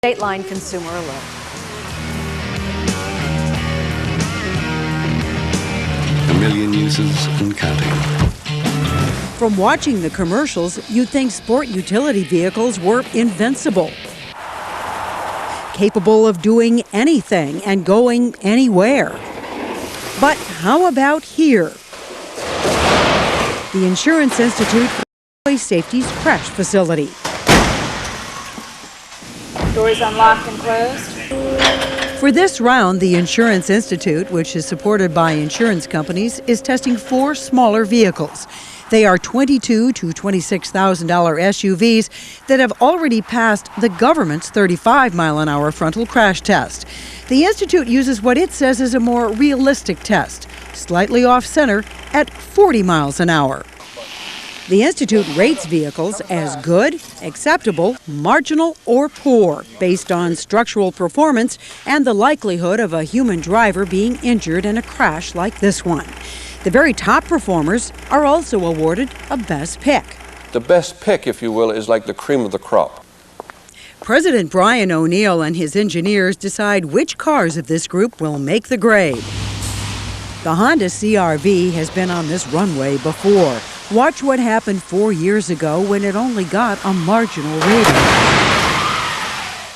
Dateline Consumer Alert. A million uses and counting. From watching the commercials, you'd think sport utility vehicles were invincible. Capable of doing anything and going anywhere. But how about here? The Insurance Institute for Highway Safety's crash facility. Doors unlocked and closed. For this round, the Insurance Institute, which is supported by insurance companies, is testing 4 smaller vehicles. They are $22,000 to $26,000 SUVs that have already passed the government's 35-mile-an-hour frontal crash test. The Institute uses what it says is a more realistic test, slightly off-center at 40 miles an hour. The Institute rates vehicles as good, acceptable, marginal, or poor, based on structural performance and the likelihood of a human driver being injured in a crash like this one. The very top performers are also awarded a best pick. The best pick, if you will, is like the cream of the crop. President Brian O'Neill and his engineers decide which cars of this group will make the grade. The Honda CR-V has been on this runway before. Watch what happened 4 years ago when it only got a marginal rating.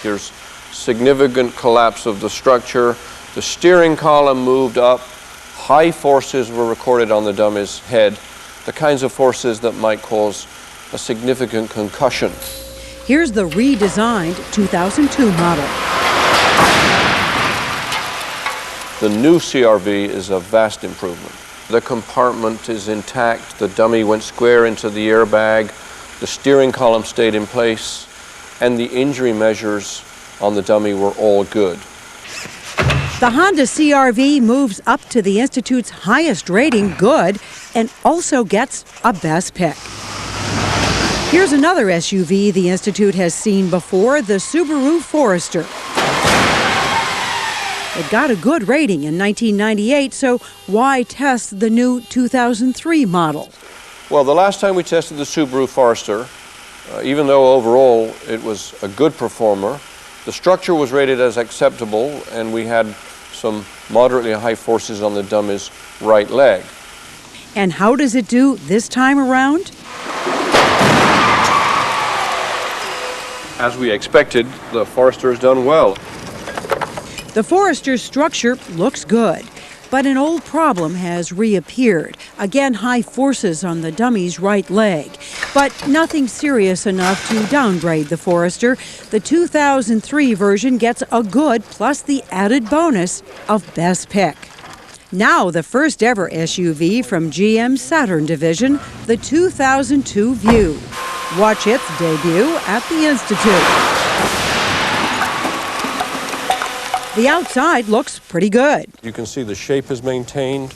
There's significant collapse of the structure. The steering column moved up. High forces were recorded on the dummy's head, the kinds of forces that might cause a significant concussion. Here's the redesigned 2002 model. The new CR-V is a vast improvement. The compartment is intact, the dummy went square into the airbag, the steering column stayed in place, and the injury measures on the dummy were all good. The Honda CR-V moves up to the Institute's highest rating, good, and also gets a best pick. Here's another SUV the Institute has seen before, the Subaru Forester. It got a good rating in 1998, so why test the new 2003 model? Well, the last time we tested the Subaru Forester, even though overall it was a good performer, the structure was rated as acceptable and we had some moderately high forces on the dummy's right leg. And how does it do this time around? As we expected, the Forester has done well. The Forester's structure looks good, but an old problem has reappeared. Again, high forces on the dummy's right leg. But nothing serious enough to downgrade the Forester. The 2003 version gets a good plus the added bonus of best pick. Now the first ever SUV from GM's Saturn division, the 2002 Vue. Watch its debut at the Institute. The outside looks pretty good. You can see the shape is maintained.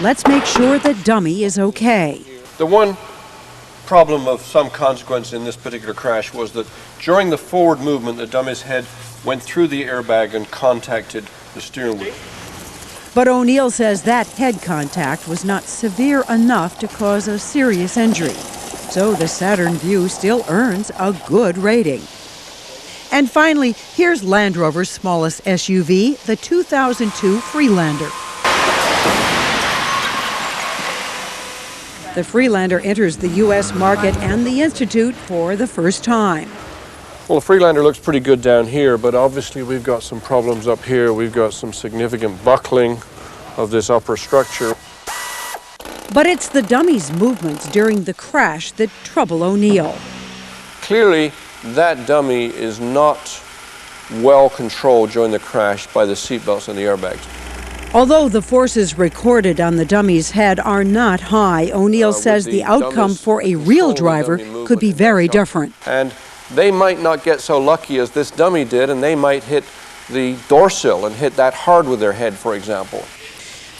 Let's make sure the dummy is okay. The one problem of some consequence in this particular crash was that during the forward movement, the dummy's head went through the airbag and contacted the steering wheel. But O'Neill says that head contact was not severe enough to cause a serious injury. So the Saturn Vue still earns a good rating. And finally, here's Land Rover's smallest SUV, the 2002 Freelander. The Freelander enters the U.S. market and the Institute for the first time. Well, the Freelander looks pretty good down here, but obviously we've got some problems up here. We've got some significant buckling of this upper structure. But it's the dummy's movements during the crash that trouble O'Neill. Clearly, that dummy is not well controlled during the crash by the seatbelts and the airbags. Although the forces recorded on the dummy's head are not high, O'Neill says the outcome for a real driver could be very different. And they might not get so lucky as this dummy did, and they might hit the door sill and hit that hard with their head, for example.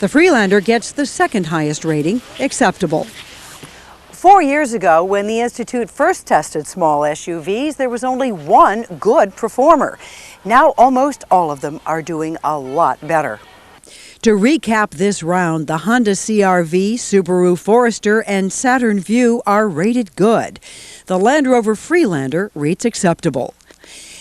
The Freelander gets the second highest rating, acceptable. 4 years ago, when the Institute first tested small SUVs, there was only one good performer. Now almost all of them are doing a lot better. To recap this round, the Honda CR-V, Subaru Forester, and Saturn Vue are rated good. The Land Rover Freelander rates acceptable.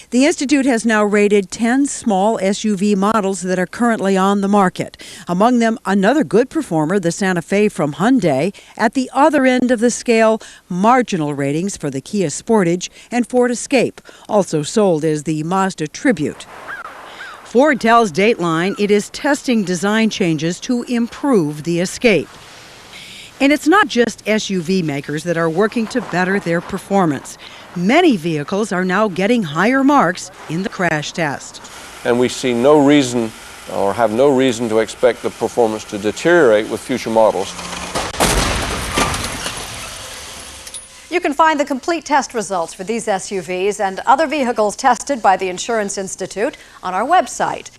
The Institute has now rated 10 small SUV models that are currently on the market. Among them, another good performer, the Santa Fe from Hyundai. At the other end of the scale, marginal ratings for the Kia Sportage and Ford Escape, also sold as the Mazda Tribute. Ford tells Dateline it is testing design changes to improve the Escape. And it's not just SUV makers that are working to better their performance. Many vehicles are now getting higher marks in the crash test. And we see no reason or have no reason to expect the performance to deteriorate with future models. You can find the complete test results for these SUVs and other vehicles tested by the Insurance Institute on our website.